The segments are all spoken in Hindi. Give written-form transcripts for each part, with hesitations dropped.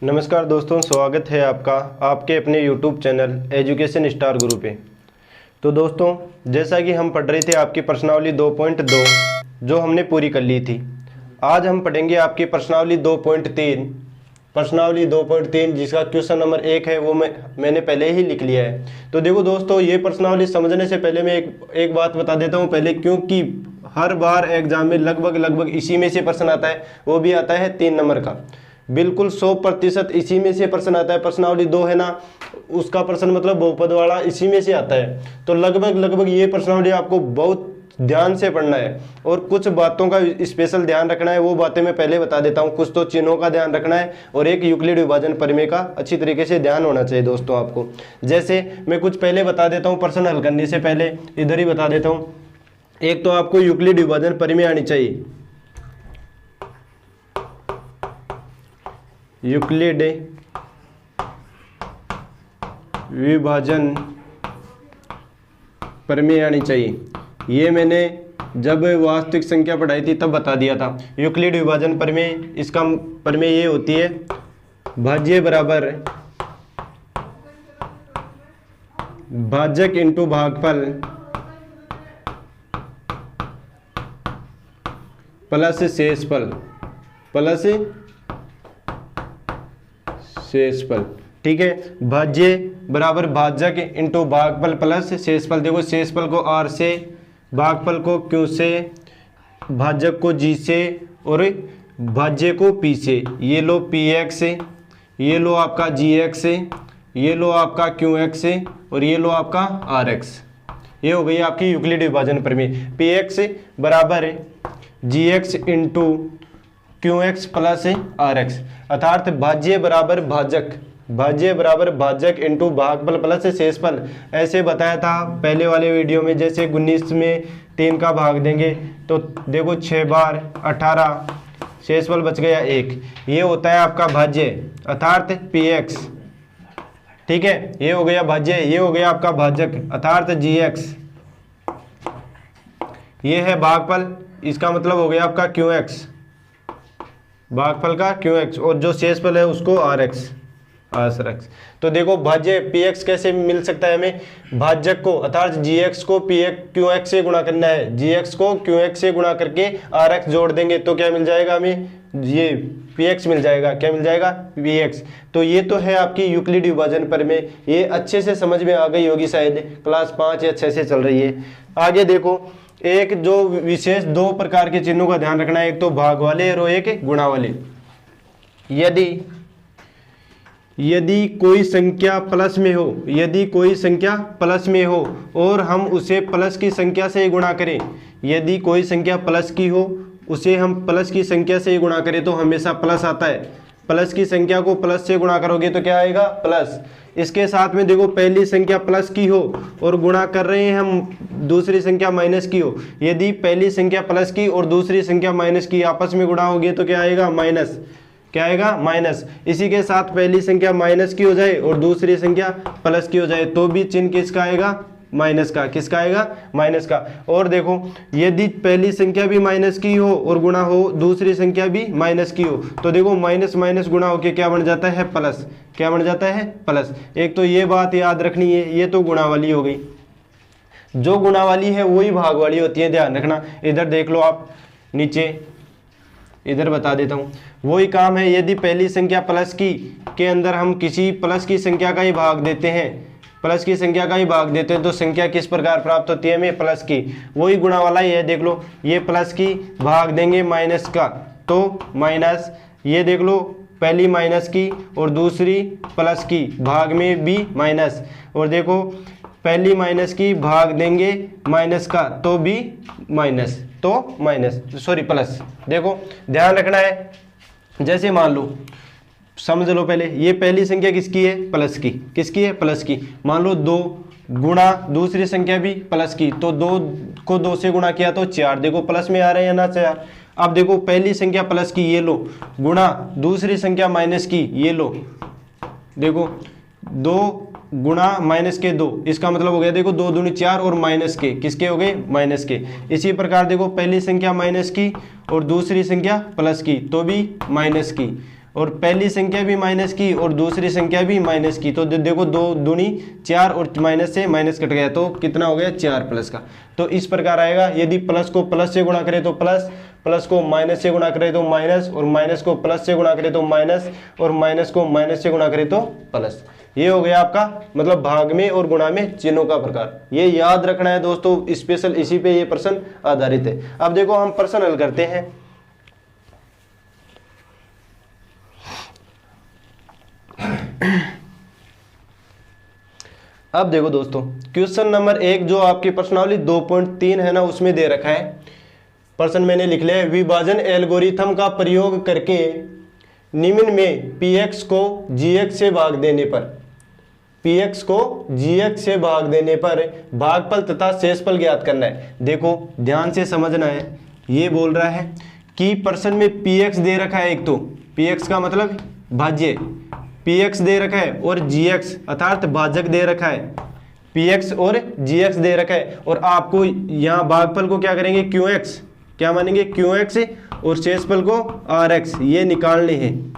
नमस्कार दोस्तों, स्वागत है आपका आपके अपने YouTube चैनल एजुकेशन स्टार गुरु पे। तो दोस्तों, जैसा कि हम पढ़ रहे थे आपकी प्रश्नावली 2.2 जो हमने पूरी कर ली थी। आज हम पढ़ेंगे आपकी प्रश्नावली 2.3। प्रश्नावली 2.3 जिसका क्वेश्चन नंबर 1 है वो मैंने पहले ही लिख लिया है। तो देखो दोस्तों, ये प्रश्नावली समझने से पहले मैं एक बात बता देता हूँ पहले, क्योंकि हर बार एग्जाम में लगभग इसी में से प्रश्न आता है, वो भी आता है 3 नंबर का। बिल्कुल 100% इसी में से प्रश्न आता है। प्रश्नावली 2 है ना, उसका प्रश्न मतलब बहुपद वाला इसी में से आता है। तो लगभग ये प्रश्नावली आपको बहुत ध्यान से पढ़ना है और कुछ बातों का स्पेशल ध्यान रखना है। वो बातें मैं पहले बता देता हूँ। कुछ तो चिन्हों का ध्यान रखना है और एक यूक्लिड विभाजन प्रमेय का अच्छी तरीके से ध्यान होना चाहिए दोस्तों आपको। जैसे मैं कुछ पहले बता देता हूँ, प्रश्न हल करने से पहले इधर ही बता देता हूँ। एक तो आपको यूक्लिड विभाजन प्रमेय आनी चाहिए। यूक्लिड विभाजन प्रमेय आनी चाहिए। ये मैंने जब वास्तविक संख्या पढ़ाई थी तब बता दिया था। यूक्लिड विभाजन प्रमेय, इसका प्रमेय ये होती है, भाज्य बराबर भाजक इंटू भागफल प्लस शेषफल प्लस शेषफल। ठीक है, भाज्य बराबर भाजक इंटू भागफल प्लस शेषफल। देखो शेषफल को r से, भागफल को q से, भाजक को g से और भाज्य को p से। ये लो px, ये लो आपका gx, ये लो आपका qx और ये लो आपका rx। ये हो गई आपकी यूक्लिड विभाजन प्रमेय। px बराबर gx into qx plus rx, अर्थात भाज्य बराबर भाजक इंटू भागफल प्लस शेषफल। ऐसे बताया था पहले वाले वीडियो में। जैसे 19 में 3 का भाग देंगे तो देखो 6 बार 18, शेषफल बच गया 1। ये होता है आपका भाज्य, अर्थात px। ठीक है, ये हो गया भाज्य, ये हो गया आपका भाजक अर्थात gx। ये है भागफल, इसका मतलब हो गया आपका qx, भागफल का qx, और जो शेषफल है उसको rx। तो देखो भाज्य px कैसे मिल सकता है हमें, भाजक को अर्थात gx को qx से गुणा करना है, gx को qx से गुणा करके rx जोड़ देंगे तो क्या मिल जाएगा हमें, ये px मिल जाएगा। क्या मिल जाएगा, px। तो ये तो है आपकी यूक्लिड विभाजन प्रमेय। ये अच्छे से समझ में आ गई होगी, शायद क्लास 5 या 6 से चल रही है। आगे देखो, एक जो विशेष 2 प्रकार के चिन्हों का ध्यान रखना है, एक तो भाग वाले और एक गुणा वाले। यदि कोई संख्या प्लस में हो, यदि कोई संख्या प्लस में हो और हम उसे प्लस की संख्या से गुणा करें, यदि कोई संख्या प्लस की हो उसे हम प्लस की संख्या से गुणा करें तो हमेशा प्लस आता है। प्लस की संख्या को प्लस से गुणा करोगे तो क्या आएगा, प्लस। इसके साथ में देखो, पहली संख्या प्लस की हो और गुणा कर रहे हैं हम दूसरी संख्या माइनस की हो, यदि पहली संख्या प्लस की और दूसरी संख्या माइनस की आपस में गुणा होगी तो क्या आएगा, माइनस। क्या आएगा, माइनस। इसी के साथ पहली संख्या माइनस की हो जाए और दूसरी संख्या प्लस की हो जाए तो भी चिन्ह किसका आएगा, माइनस का। किसका आएगा, माइनस का। और देखो, यदि पहली संख्या भी माइनस की हो और गुणा हो दूसरी संख्या भी माइनस की हो तो देखो माइनस माइनस गुणा होके क्या बन जाता है, प्लस। क्या बन जाता है, प्लस। एक तो ये बात याद रखनी है, ये तो गुणा वाली हो गई। जो गुणा वाली है वही भाग वाली होती है, ध्यान रखना। इधर देख लो आप नीचे, इधर बता देता हूँ। वही काम है, यदि पहली संख्या प्लस की के अंदर हम किसी प्लस की संख्या का ही भाग देते हैं, प्लस की संख्या का ही भाग देते हैं तो संख्या किस प्रकार प्राप्त होती है हमें, प्लस की। वही गुणा वाला ही है, देख लो, ये प्लस की भाग देंगे माइनस का तो माइनस। ये देख लो, पहली माइनस की और दूसरी प्लस की, भाग में भी माइनस। और देखो, पहली माइनस की भाग देंगे माइनस का तो भी माइनस, तो माइनस, सॉरी प्लस। देखो ध्यान रखना है, जैसे मान लो, समझ लो पहले, ये पहली संख्या किसकी है, प्लस की। किसकी है, प्लस की। मान लो 2 गुणा दूसरी संख्या भी प्लस की, तो 2 को 2 से गुणा किया तो 4। देखो प्लस में आ रहे हैं ना 4। अब देखो पहली संख्या प्लस की, ये लो, गुणा दूसरी संख्या माइनस की, ये लो। देखो 2 गुणा माइनस के 2, इसका मतलब हो गया देखो 2 दूनी 4 और माइनस के, किसके हो गए, माइनस के। इसी प्रकार देखो पहली संख्या माइनस की और दूसरी संख्या प्लस की तो भी माइनस की। और पहली संख्या भी माइनस की और दूसरी संख्या भी माइनस की, तो देखो 2 दूनी 4 और माइनस से माइनस कट गया तो कितना हो गया 4 प्लस का। तो इस प्रकार आएगा, यदि प्लस को प्लस से गुणा करें तो प्लस, प्लस को माइनस से गुणा करें तो माइनस, और माइनस को प्लस से गुणा करें तो माइनस, और माइनस को माइनस से गुणा करें तो प्लस। ये हो गया आपका मतलब भाग में और गुणा में चिन्हों का प्रकार। ये याद रखना है दोस्तों, स्पेशल इसी पे ये प्रश्न आधारित है। अब देखो हम प्रश्न हल करते हैं। अब देखो दोस्तों, क्वेश्चन नंबर 1 जो आपकी प्रश्नावली 2.3 है ना, उसमें दे रखा है, प्रश्न मैंने लिख लिया है, विभाजन एल्गोरिथम का प्रयोग करके निम्न में px को gx से भाग देने पर, px को gx से भाग देने पर भागफल तथा शेषफल ज्ञात करना है। देखो ध्यान से समझना है, ये बोल रहा है कि प्रश्न में px दे रखा है, एक तो px का मतलब भाज्य, px दे रखा है, और gx अर्थात भाजक दे रखा है, px और gx दे रखा है, और आपको यहाँ भागफल को क्या करेंगे qx, क्या मानेंगे qx, और शेषफल को rx, ये निकालने हैं,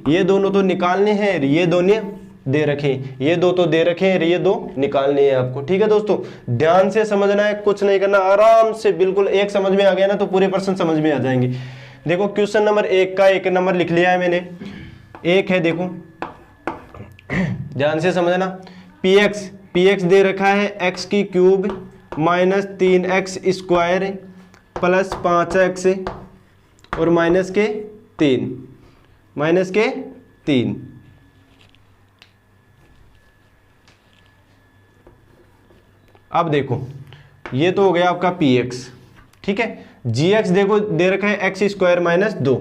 ये दोनों तो निकालने हैं, ये दोनों दे रखे, ये दो तो दे रखे हैं, ये दो निकालने हैं आपको। ठीक है दोस्तों, ध्यान से समझना है, कुछ नहीं करना, आराम से बिल्कुल एक समझ में आ गया ना तो पूरे प्रश्न समझ में आ जाएंगे। देखो क्वेश्चन नंबर 1 का 1 नंबर लिख लिया है मैंने, 1 है, देखो ध्यान से समझना, px दे रखा है x की cube minus 3x square plus 5x और माइनस के 3। अब देखो ये तो हो गया आपका px, ठीक है। gx देखो दे रखा है x स्क्वायर माइनस 2,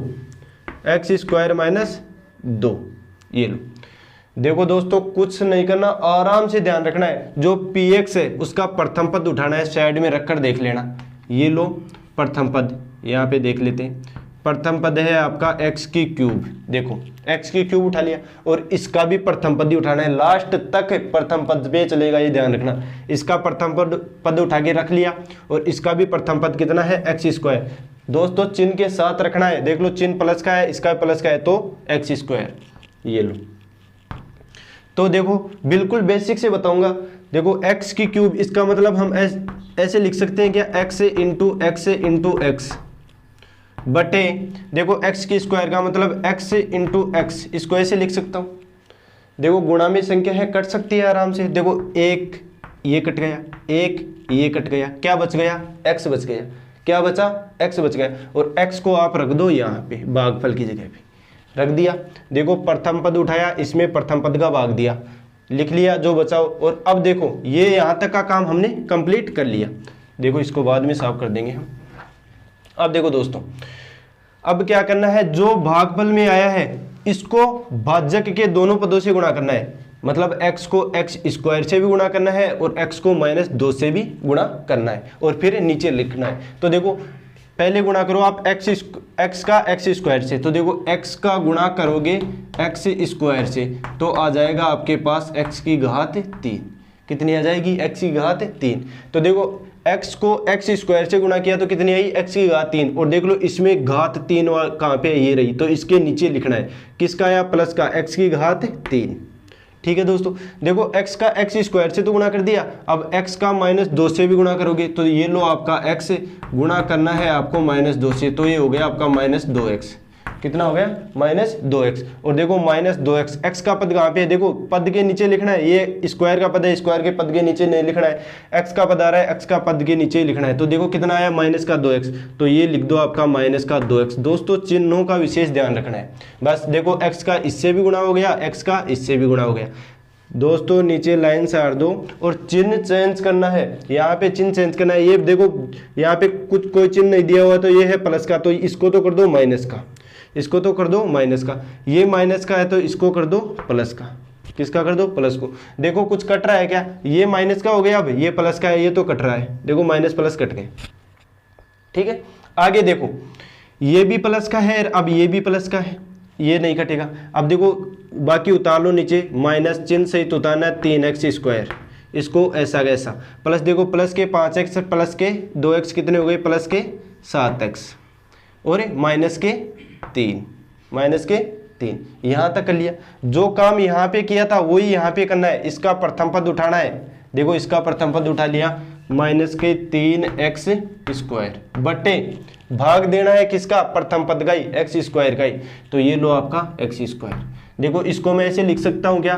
ये लो। देखो दोस्तों कुछ नहीं करना, आराम से ध्यान रखना है, जो px है उसका प्रथम पद उठाना है, साइड में रखकर देख लेना। ये लो प्रथम पद, यहाँ पे देख लेते हैं, प्रथम पद है आपका x की क्यूब, देखो x की क्यूब उठा लिया, और इसका भी प्रथम पद ही उठाना है, लास्ट तक प्रथम पद पे चलेगा, ये ध्यान रखना। इसका प्रथम पद उठा के रख लिया, और इसका भी प्रथम पद कितना है x स्क्वायर। दोस्तों चिन्ह के साथ रखना है, देख लो चिन्ह प्लस का है, इसका प्लस का है, तो x स्क्वायर, ये लो। तो देखो बिल्कुल बेसिक से बताऊंगा, देखो x की क्यूब, इसका मतलब हम ऐसे लिख सकते हैं क्या, x इंटू x बटे, देखो x की स्क्वायर का मतलब x इंटू x, इसको ऐसे लिख सकता हूँ। देखो गुणा में संख्या है, कट सकती है आराम से, देखो 1 ये कट गया, 1 ये कट गया, क्या बच गया, x बच गया, क्या बचा, x बच गया, और x को आप रख दो यहाँ पे भागफल की जगह पे रख दिया। देखो प्रथम पद उठाया, इसमें प्रथम पद का भाग दिया, लिख लिया जो बचाओ, और अब देखो ये यहाँ तक का काम हमने कंप्लीट कर लिया। देखो इसको बाद में साफ कर देंगे हम। अब देखो दोस्तों, अब क्या करना है, जो भागफल में आया है इसको भाजक के दोनों पदों से गुणा करना है, मतलब x को x स्क्वायर से भी गुणा करना है और x को -2 से भी गुणा करना है, और फिर नीचे लिखना है। तो देखो पहले गुणा करो आप x का x स्क्वायर से, तो देखो x का गुणा करोगे x स्क्वायर से तो आ जाएगा आपके पास x की घात 3। कितनी आ जाएगी, x की घात 3। तो देखो x को x स्क्वायर से गुणा किया तो कितनी आई, x की घात 3, और देख लो इसमें घात 3 कहाँ पे, ये रही, तो इसके नीचे लिखना है किसका आया, प्लस का, x की घात 3। ठीक है दोस्तों, देखो x का x स्क्वायर से तो गुणा कर दिया, अब x का -2 से भी गुणा करोगे, तो ये लो आपका x गुणा करना है आपको -2 से, तो ये हो गया आपका -2x। कितना हो गया, -2x, और देखो -2x, x का पद कहाँ पे है, देखो पद के नीचे लिखना है, ये स्क्वायर का पद है, स्क्वायर के पद के नीचे नहीं लिखना है, x का पद आ रहा है, x का पद के नीचे लिखना है। तो देखो कितना आया, -2x, तो ये लिख दो आपका -2x। दोस्तों चिन्हों का विशेष ध्यान रखना है, बस देखो x का इससे भी गुणा हो गया, x का इससे भी गुणा हो गया। दोस्तों नीचे लाइन सार दो और चिन्ह चेंज करना है, यहाँ पे चिन्ह चेंज करना है। ये देखो यहाँ पे कुछ कोई चिन्ह नहीं दिया हुआ, तो ये है प्लस का, तो इसको तो कर दो माइनस का, इसको तो कर दो माइनस का, ये माइनस का है तो इसको कर दो प्लस का। किसका कर दो, प्लस को। देखो कुछ कट रहा है क्या, ये माइनस का हो गया, अब ये प्लस का है, ये तो कट रहा है, देखो माइनस प्लस कट गए। ठीक है, आगे देखो ये भी प्लस का है, अब ये भी प्लस का है, ये नहीं कटेगा। अब देखो बाकी उतार लो नीचे, माइनस चिन्ह सहित उतारना है 3x स्क्वायर, इसको ऐसा कैसा, प्लस देखो प्लस के 5x प्लस के 2x कितने हो गए, प्लस के 7x और माइनस के 3, 3। यहाँ तक कर लिया। जो काम यहाँ पे किया था वही यहाँ पे करना है। इसका प्रथम पद उठाना है। देखो इसका प्रथम पद उठा लिया, -3x² बटे भाग देना है किसका, प्रथम पद का ही, x² का ही। तो ये लो आपका x²। देखो इसको मैं ऐसे लिख सकता हूँ क्या,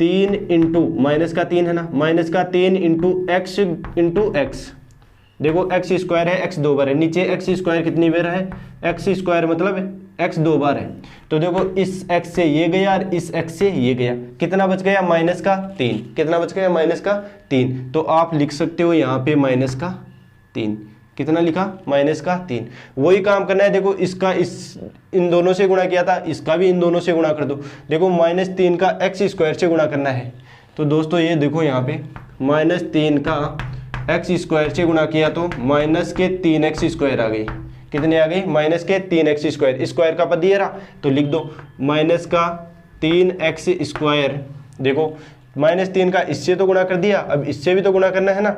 3 इंटू माइनस का 3 है ना, -3 इंटू x इंटू एक्स। देखो x² है, x 2 बार है, नीचे x² कितनी बार है, x² मतलब x 2 बार है। तो देखो इस x से ये गया और इस x से ये गया, कितना बच गया, -3। कितना बच गया, -3। तो आप लिख सकते हो यहाँ पे -3। कितना लिखा, -3। वही काम करना है। देखो इसका इन दोनों से गुणा किया था, इसका भी इन दोनों से गुणा कर दो। देखो -3 का x² से गुणा करना है। तो दोस्तों ये देखो यहाँ पे -3 का x² से गुणा किया तो -3x² आ गई। कितने आ गई, -3x²। स्क्वायर का पद ये रहा, तो लिख दो -3x²। देखो -3 का इससे तो गुणा कर दिया, अब इससे भी तो गुणा करना है ना।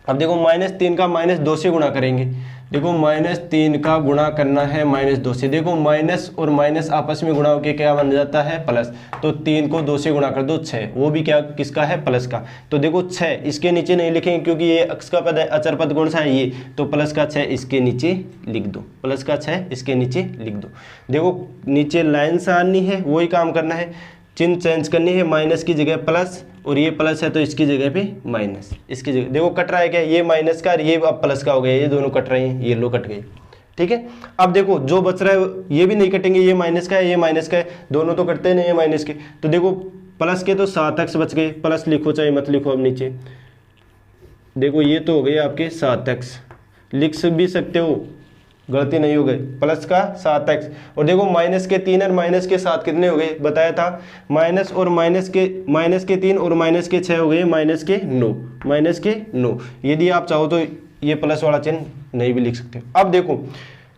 अब देखो -3 का -2 से गुणा करेंगे। देखो -3 का गुणा करना है -2 से। देखो माइनस और माइनस आपस में गुणा होकर क्या बन जाता है, प्लस। तो 3 को 2 से गुणा कर दो, 6। वो भी क्या, किसका है, प्लस का। तो देखो 6 इसके नीचे नहीं लिखेंगे क्योंकि ये अक्ष का पद है, अचर पद कौन सा है, ये। तो प्लस का 6 इसके नीचे लिख दो, प्लस का 6 इसके नीचे लिख दो। देखो नीचे लाइन सारनी है, वही काम करना है, चिन्ह चेंज करनी है, माइनस की जगह प्लस, और ये प्लस है तो इसकी जगह पे माइनस। इसकी जगह देखो कट रहा है क्या, ये माइनस का और ये अब प्लस का हो गया, ये दोनों कट रहे हैं, ये लो कट गए। ठीक है, अब देखो जो बच रहा है ये भी नहीं कटेंगे, ये माइनस का है, ये माइनस का है, दोनों तो कटते नहीं है माइनस के। तो देखो प्लस के तो 7x बच गए, प्लस लिखो चाहे मत लिखो अब नीचे। देखो ये तो हो गए आपके 7x, लिख भी सकते हो, गलती नहीं हो गई, प्लस का 7x। और देखो माइनस के 3 और माइनस के 7 कितने हो गए, बताया था, माइनस और माइनस के 3 और माइनस के 6 हो गए, माइनस के 9। यदि आप चाहो तो ये प्लस वाला चिन्ह नहीं भी लिख सकते हो। अब देखो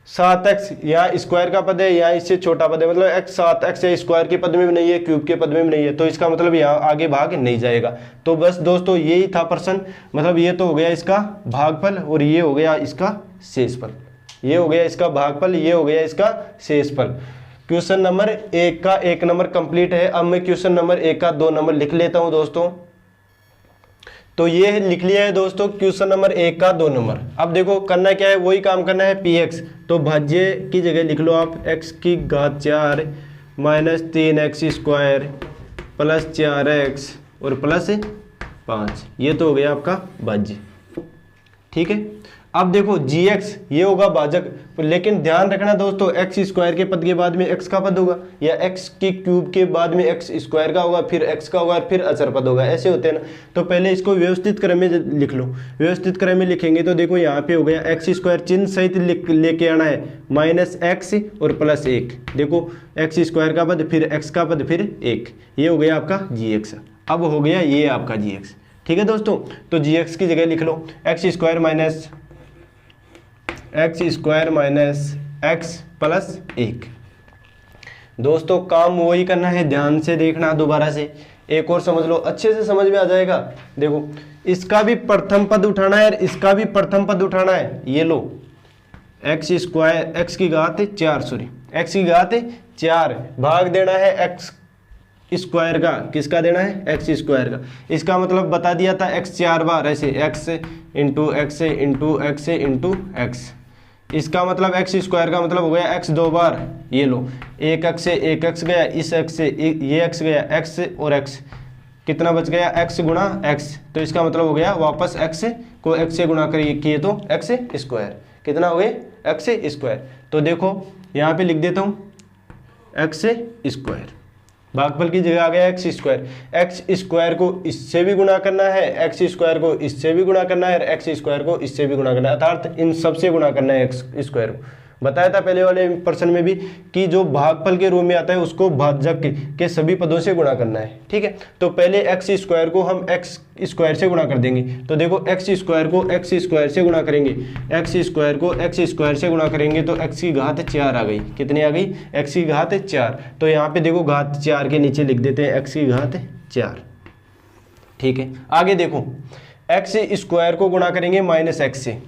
7x यहाँ स्क्वायर का पद है, यहाँ इससे छोटा पद है, मतलब x 7x है, स्क्वायर के पद में भी नहीं है, क्यूब के पद में भी नहीं है, तो इसका मतलब यहाँ आगे भाग नहीं जाएगा। तो बस दोस्तों यही था प्रश्न, मतलब ये तो हो गया इसका भागफल और ये हो गया इसका शेषफल। ये हो गया इसका भागफल, ये हो गया इसका शेषफल। क्वेश्चन नंबर 1 का 1 नंबर कंप्लीट है। अब मैं क्वेश्चन नंबर 1 का 2 नंबर लिख लेता हूं दोस्तों। तो ये लिख लिया है दोस्तों क्वेश्चन नंबर 1 का 2 नंबर। अब देखो करना क्या है, वही काम करना है, px। तो भाज्य की जगह लिख लो आप x⁴ minus 3x² plus 4x और प्लस 5। ये तो हो गया आपका भाज्य। ठीक है, अब देखो gx ये होगा भाजक, लेकिन ध्यान रखना दोस्तों x² के पद के बाद में x का पद होगा, या x के क्यूब के बाद में x² का होगा, फिर x का होगा, फिर अचर पद होगा, ऐसे होते हैं ना। तो पहले इसको व्यवस्थित क्रम में लिख लो। व्यवस्थित क्रम में लिखेंगे तो देखो यहाँ पे हो गया x² चिन्ह सहित लेके आना है, -x और +1। देखो x² का पद, फिर x का पद, फिर 1। ये हो गया आपका gx। अब हो गया ये आपका gx। ठीक है दोस्तों, तो gx की जगह लिख लो x² माइनस x प्लस 1। दोस्तों काम वही करना है, ध्यान से देखना, दोबारा से एक और समझ लो, अच्छे से समझ में आ जाएगा। देखो इसका भी प्रथम पद उठाना है और इसका भी प्रथम पद उठाना है। ये लो x² x की घात 4 भाग देना है x² का, किसका देना है, x² का। इसका मतलब बता दिया था x 4 बार, ऐसे x into x into x into x। इसका मतलब x² का मतलब हो गया x 2 बार। ये लो 1x से 1x गया, इस x से ये x गया, x और x कितना बच गया, x गुणा x। तो इसका मतलब हो गया वापस x को x से गुणा किए तो x²। कितना हो गया, x²। तो देखो यहाँ पे लिख देता हूँ x²। भागफल की जगह आ गया x²। को इससे भी गुणा करना है, x² को इससे भी गुणा करना है, और x² को इससे भी गुणा करना है, अर्थात इन सबसे गुणा करना है x² को। बताया था पहले वाले प्रश्न में भी कि जो भागफल के रूप में आता है उसको भाजक के सभी पदों से गुणा करना है। ठीक है, तो पहले x² को हम x² से गुणा कर देंगे। तो देखो x² को x² से गुणा करेंगे, x² को x² से गुणा करेंगे तो x की घात 4 आ गई। कितनी आ गई, x की घात 4। तो यहाँ पे देखो घात 4 के नीचे लिख देते हैं x की घात 4। ठीक है, आगे देखो x² को गुणा करेंगे -x से।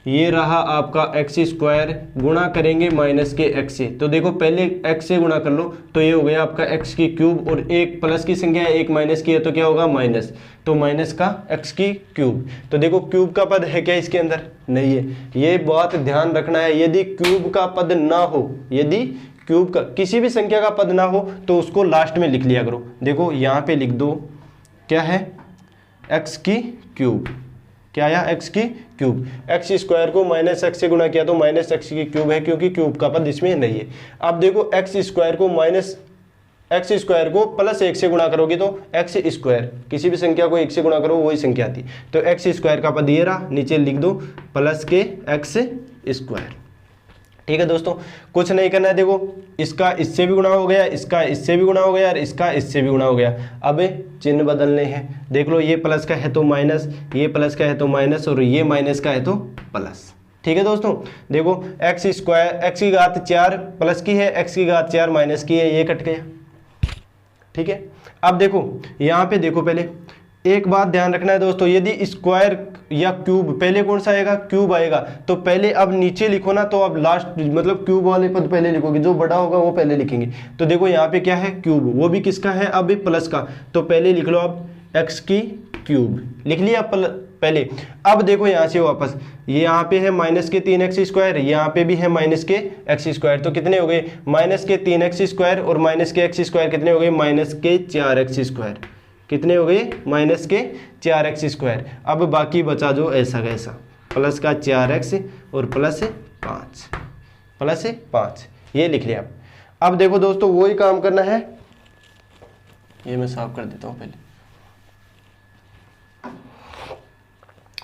ये रहा आपका एक्स स्क्वायर गुणा करेंगे माइनस के एक्स से। तो देखो पहले एक्स से गुणा कर लो तो ये हो गया आपका एक्स की क्यूब, और एक प्लस की संख्या है एक माइनस की है तो क्या होगा माइनस, तो माइनस का एक्स की क्यूब। तो देखो क्यूब का पद है क्या इसके अंदर, नहीं है। ये बात ध्यान रखना है, यदि क्यूब का पद ना हो, यदि क्यूब का किसी भी संख्या का पद ना हो तो उसको लास्ट में लिख लिया करो। देखो यहाँ पे लिख दो क्या है, एक्स की क्यूब, क्या आया एक्स की क्यूब। एक्स स्क्वायर को माइनस एक्स से गुणा किया तो माइनस एक्स की क्यूब है, क्योंकि क्यूब का पद इसमें नहीं है। अब देखो एक्स स्क्वायर को माइनस एक्स स्क्वायर को प्लस एक से गुणा करोगे तो एक्स स्क्वायर, किसी भी संख्या को एक से गुणा करो वही संख्या आती। तो एक्स स्क्वायर का पद ये रहा, नीचे लिख दो प्लस के एक्स स्क्वायर। ठीक है दोस्तों, कुछ नहीं करना है। देखो इसका इससे भी गुणा हो गया, इसका इससे भी गुणा हो गया और इसका इससे भी गुणा हो गया। अब चिन्ह बदलने हैं। देख लो ये प्लस का है तो माइनस, ये प्लस का है तो माइनस, और ये माइनस का है तो प्लस। ठीक है दोस्तों, देखो एक्स स्क्वायर एक्स की घात 4 प्लस की है, एक्स की घात 4 माइनस की है, ये कट गया। ठीक है, अब देखो यहाँ पे देखो, पहले एक बात ध्यान रखना है दोस्तों, यदि स्क्वायर या क्यूब, पहले कौन सा आएगा, क्यूब आएगा। तो पहले अब नीचे लिखो ना, तो अब लास्ट मतलब क्यूब वाले पद पहले लिखोगे, जो बड़ा होगा वो पहले लिखेंगे। तो देखो यहाँ पे क्या है, क्यूब, वो भी किसका है, अब प्लस का। तो पहले लिख लो अब एक्स की क्यूब, लिख लिया पहले। अब देखो यहाँ से वापस, ये यहाँ पे है माइनस के 3x स्क्वायर, यहाँ पे भी है माइनस के एक्स स्क्वायर, तो कितने हो गए माइनस के 3x स्क्वायर, और माइनस के एक्स स्क्वायर कितने हो गए माइनस के 4x स्क्वायर, कितने हो गए माइनस के 4x स्क्वायर। अब बाकी बचा जो ऐसा कैसा, प्लस का 4x और प्लस 5, प्लस 5, ये लिख लिया। अब देखो दोस्तों वही काम करना है, ये मैं साफ कर देता हूँ पहले।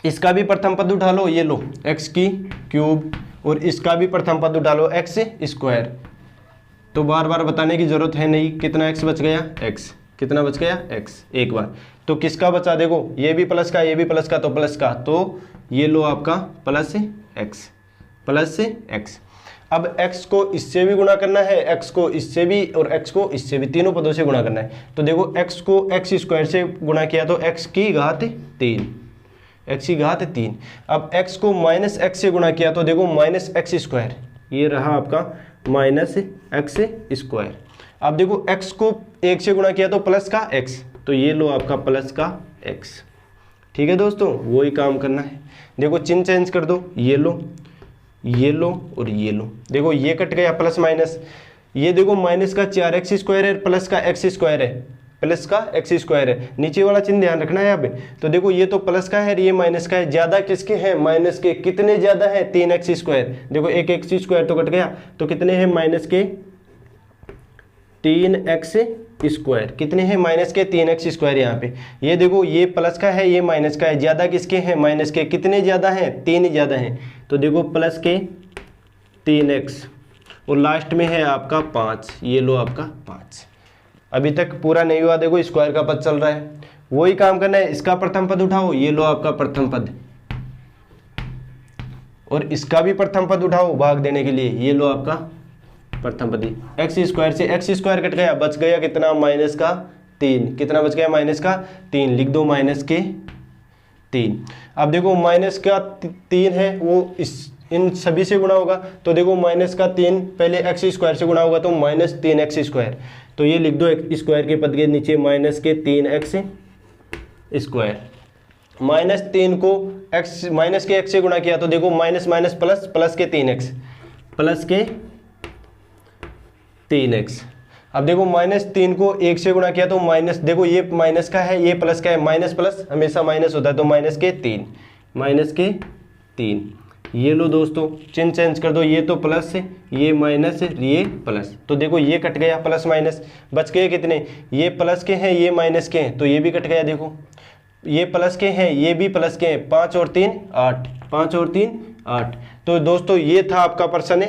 इसका भी प्रथम पद उठा लो, ये लो एक्स की क्यूब, और इसका भी प्रथम पद उठा लो एक्स स्क्वायर। तो बार बार बताने की जरूरत है नहीं, कितना एक्स बच गया, एक्स, कितना बच गया एक्स, एक बार। तो किसका बचा, देखो ये भी प्लस का, ये भी प्लस का, तो प्लस का, तो ये लो आपका प्लस एक्स, प्लस एक्स। अब x को इससे भी गुणा करना है, x को इससे भी और x को इससे भी, तीनों पदों से गुणा करना है। तो देखो x को एक्स स्क्वायर से गुणा किया तो x की घात 3, x की घात 3। अब x को माइनस एक्स से गुणा किया तो देखो माइनस एक्स स्क्वायर, ये रहा आपका माइनस एक्स स्क्वायर। अब देखो x को 1 से गुणा किया तो प्लस का x, तो ये लो आपका प्लस का x। ठीक है दोस्तों, वही काम करना है। देखो चिन्ह चेंज कर दो, ये लो, ये लो और ये लो। देखो ये कट गया प्लस माइनस, ये देखो माइनस का 4x स्क्वायर है, प्लस का x स्क्वायर है, प्लस का x स्क्वायर है। नीचे वाला चिन्ह ध्यान रखना है। अब तो देखो ये तो प्लस का है, ये माइनस का है, ज्यादा किसके हैं माइनस के। कितने ज्यादा है 3x स्क्वायर, देखो एक x स्क्वायर तो कट गया, तो कितने हैं माइनस के 3x स्क्वायर, कितने हैं माइनस के 3x स्क्वायर। यहाँ पे ये देखो ये प्लस का है, ये माइनस का है, ज्यादा किसके हैं माइनस के। कितने ज्यादा हैं 3 ज्यादा हैं, तो देखो प्लस के 3x, और लास्ट में है आपका 5, ये लो आपका 5। अभी तक पूरा नहीं हुआ, देखो स्क्वायर का पद चल रहा है, वही काम करना है। इसका प्रथम पद उठाओ, ये लो आपका प्रथम पद, और इसका भी प्रथम पद उठाओ भाग देने के लिए, ये लो आपका प्रथम पद। एक्स स्क्वायर से एक्स स्क्वायर कट गया, बच गया कितना माइनस का 3, कितना बच गया माइनस का 3, लिख दो माइनस के 3। अब देखो माइनस का 3 है, वो इन सभी से गुणा होगा, तो देखो माइनस का 3 पहले एक्स स्क्वायर से गुणा होगा तो माइनस 3x स्क्वायर, तो ये लिख दो स्क्वायर के पद के नीचे माइनस के 3x स्क्वायर। माइनस 3 को x माइनस के x से गुणा किया तो देखो माइनस माइनस प्लस, प्लस के 3x, प्लस के 3x। अब देखो माइनस 3 को 1 से गुणा किया तो माइनस, देखो ये माइनस का है, ये प्लस का है, माइनस प्लस हमेशा माइनस होता है, तो माइनस के 3, माइनस के 3। ये लो दोस्तों चिन्ह चेंज कर दो, ये तो प्लस है, ये माइनस है, ये प्लस, तो देखो ये कट गया प्लस माइनस, बच गए कितने, ये प्लस के हैं, ये माइनस के हैं, तो ये भी कट गया। देखो ये प्लस के हैं, ये भी प्लस के हैं, 5 और 3 8, 5 और 3 8। तो दोस्तों ये था आपका प्रश्न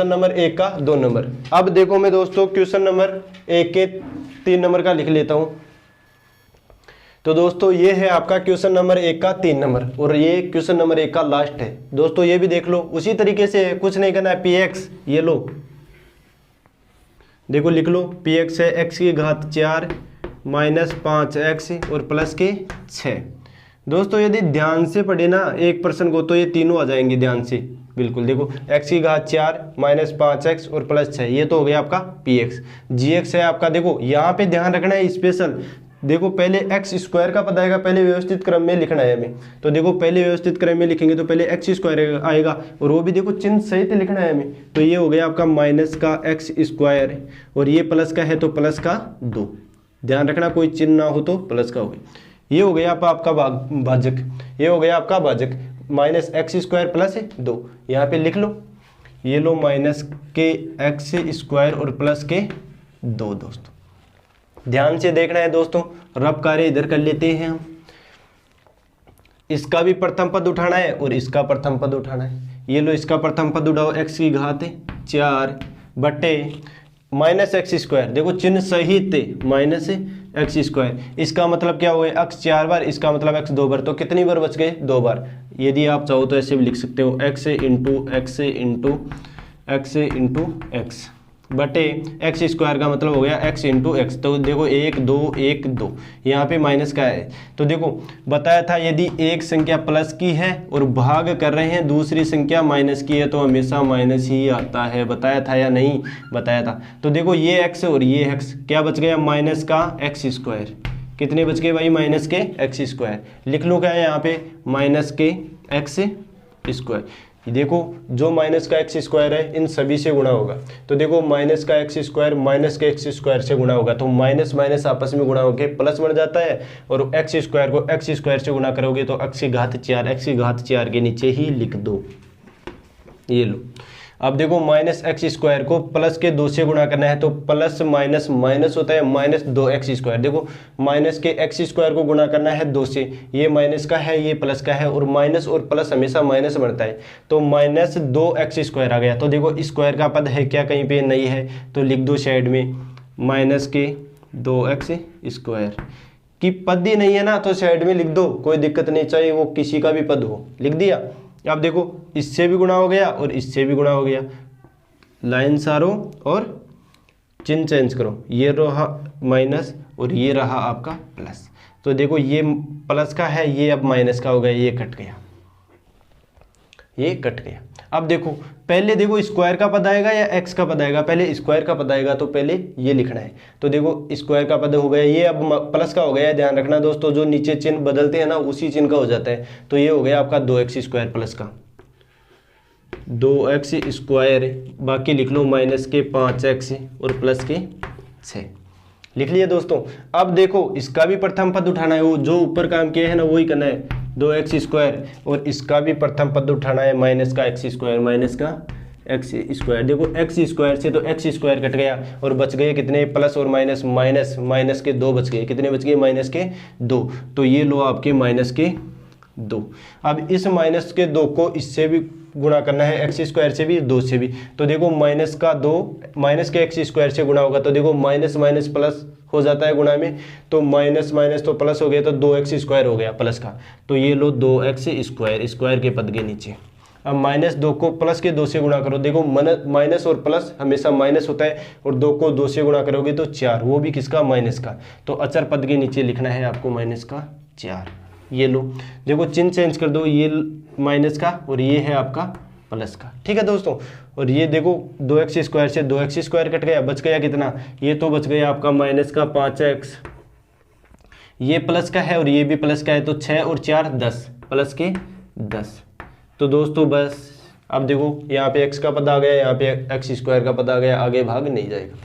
नंबर 1 का 2 नंबर। अब देखो मैं दोस्तों क्वेश्चन नंबर 1 के 3 नंबर का लिख लेता हूं। तो दोस्तों ये है आपका क्वेश्चन नंबर 1 का 3 नंबर, और ये क्वेश्चन नंबर 1 का लास्ट है। दोस्तों ये भी देख लो, उसी तरीके से कुछ नहीं करना है। px, ये लो देखो लिख लो, px है x की घात 4 माइनस 5x और प्लस के 6। दोस्तों यदि ध्यान से पढ़े ना एक पर्सन को तो ये तीनों आ जाएंगे ध्यान से, बिल्कुल। देखो x की घात 4 माइनस 5x और प्लस 6, ये तो हो गया आपका px। gx है आपका, देखो यहाँ पे ध्यान रखना है स्पेशल। देखो पहले एक्स स्क्वायर का पता आएगा, पहले व्यवस्थित क्रम में लिखना है हमें। तो देखो पहले व्यवस्थित क्रम में लिखेंगे तो पहले एक्स स्क्वायर आएगा और वो भी देखो चिन्ह सहित लिखना है हमें। तो ये हो गया आपका माइनस का एक्स स्क्वायर और ये प्लस का है तो प्लस का 2। ध्यान रखना कोई चिन्ह ना हो तो प्लस का हो गया। ये हो गया आपका भाजक, ये हो गया आपका भाजक माइनस एक्स स्क्वायर प्लस 2। यहाँ पे लिख लो, ये लो माइनस के एक्स स्क्वायर और प्लस के 2। दोस्तों ध्यान से देखना है दोस्तों, रब कार्य इधर कर लेते हैं हम। इसका भी प्रथम पद उठाना है और इसका प्रथम पद उठाना है। ये लो इसका प्रथम पद उठाओ, एक्स की घात 4 बटे माइनस एक्स स्क्वायर, देखो चिन्ह सहित माइनस एक्स स्क्वायर। इसका मतलब क्या हुआ, एक्स 4 बार, इसका मतलब एक्स 2 बार, तो कितनी बार बच गए 2 बार। यदि आप चाहो तो ऐसे भी लिख सकते हो, x into x into x into x बटे एक्स स्क्वायर का मतलब हो गया एक्स इंटू एक्स। तो देखो 1 2 1 2, यहाँ पे माइनस का है। तो देखो बताया था यदि एक संख्या प्लस की है और भाग कर रहे हैं दूसरी संख्या माइनस की है तो हमेशा माइनस ही आता है। बताया था या नहीं बताया था। तो देखो ये एक्स और ये एक्स क्या बच गया, माइनस का एक्स स्क्वायर। कितने बच गए भाई, माइनस के एक्स स्क्वायर। लिख लो क्या है यहाँ पे, माइनस के एक्स स्क्वायर। देखो जो माइनस का एक्स स्क्वायर है इन सभी से गुणा होगा। तो देखो माइनस का एक्स स्क्वायर माइनस के एक्स स्क्वायर से गुणा होगा तो माइनस माइनस आपस में गुणा होकर प्लस बन जाता है। और एक्स स्क्वायर को एक्स स्क्वायर से गुणा करोगे तो एक्स की घात 4, एक्स की घात 4 के नीचे ही लिख दो। ये लो, अब देखो माइनस एक्स स्क्वायर को प्लस के 2 से गुणा करना है तो प्लस माइनस माइनस होता है माइनस 2 एक्स स्क्वायर। देखो माइनस के एक्स स्क्वायर को गुणा करना है 2 से, ये माइनस का है ये प्लस का है और माइनस और प्लस हमेशा माइनस बनता है तो माइनस 2 एक्स स्क्वायर आ गया। तो देखो स्क्वायर का पद है क्या, कहीं पे नहीं है तो लिख दो साइड में माइनस के 2 एक्स स्क्वायर। कि पद ही नहीं है ना तो साइड में लिख दो, कोई दिक्कत नहीं, चाहे वो किसी का भी पद हो। लिख दिया। अब देखो इससे भी गुणा हो गया और इससे भी गुणा हो गया, लाइन सारो और चिन्ह चेंज करो, ये रहा माइनस और ये रहा आपका प्लस। तो देखो ये प्लस का है ये अब माइनस का हो गया, ये कट गया, ये कट गया। अब देखो पहले देखो स्क्वायर का पद आएगा या एक्स का पद आएगा, पहले स्क्वायर का पद आएगा तो पहले ये लिखना है। तो देखो स्क्वायर का पद हो गया, ये अब प्लस का हो गया। ध्यान रखना दोस्तों जो नीचे चिन्ह बदलते हैं ना उसी चिन्ह का हो जाता है। तो ये हो गया आपका 2x स्क्वायर प्लस का 2x स्क्वायर, बाकी लिख लो माइनस के 5x और प्लस के 6। लिख लिया दोस्तों। अब देखो इसका भी प्रथम पद उठाना है, वो जो ऊपर काम किया है ना वही करना है 2x स्क्वायर और इसका भी प्रथम पद उठाना है माइनस का x स्क्वायर, माइनस का x स्क्वायर। देखो x स्क्वायर से तो x स्क्वायर कट गया और बच गए कितने, प्लस और माइनस, माइनस माइनस के 2 बच गए। कितने बच गए, माइनस के 2। तो ये लो आपके माइनस के 2। अब इस माइनस के 2 को इससे भी गुणा करना है, एक्स स्क्वायर से भी 2 से भी। तो देखो माइनस का 2 माइनस के एक्स स्क्वायर से गुणा होगा तो देखो माइनस माइनस प्लस हो जाता है गुणा में, तो माइनस माइनस तो प्लस हो गया तो 2x स्क्वायर हो गया प्लस का। तो ये लो 2x स्क्वायर, स्क्वायर के पद के नीचे। अब माइनस 2 को प्लस के 2 से गुणा करो, देखो माइनस और प्लस हमेशा माइनस होता है और 2 को 2 से गुणा करोगे तो 4, वो भी किसका, माइनस का। तो अचर पद के नीचे लिखना है आपको माइनस का 4। ये लो देखो चिन्ह चेंज कर दो, ये माइनस का और ये है आपका प्लस का। ठीक है दोस्तों। और ये देखो 2x स्क्वायर से 2x स्क्वायर कट गया, बच गया कितना, ये तो बच गया आपका माइनस का 5x, ये प्लस का है और ये भी प्लस का है तो 6 और 4 10, प्लस के 10। तो दोस्तों बस अब देखो यहाँ पे x का पद आ गया, यहाँ पे x स्क्वायर का पद आ गया, आगे भाग नहीं जाएगा।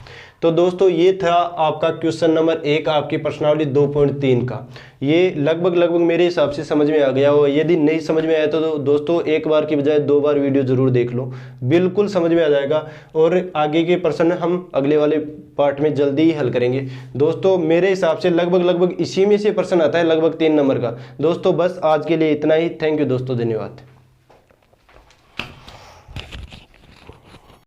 तो दोस्तों ये था आपका क्वेश्चन नंबर 1 आपकी प्रश्नावली 2.3 का। ये लगभग मेरे हिसाब से समझ में आ गया हो। यदि नहीं समझ में आया तो दोस्तों एक बार की बजाय 2 बार वीडियो जरूर देख लो, बिल्कुल समझ में आ जाएगा। और आगे के प्रश्न हम अगले वाले पार्ट में जल्दी ही हल करेंगे। दोस्तों मेरे हिसाब से लगभग इसी में से प्रश्न आता है, लगभग 3 नंबर का। दोस्तों बस आज के लिए इतना ही। थैंक यू दोस्तों, धन्यवाद।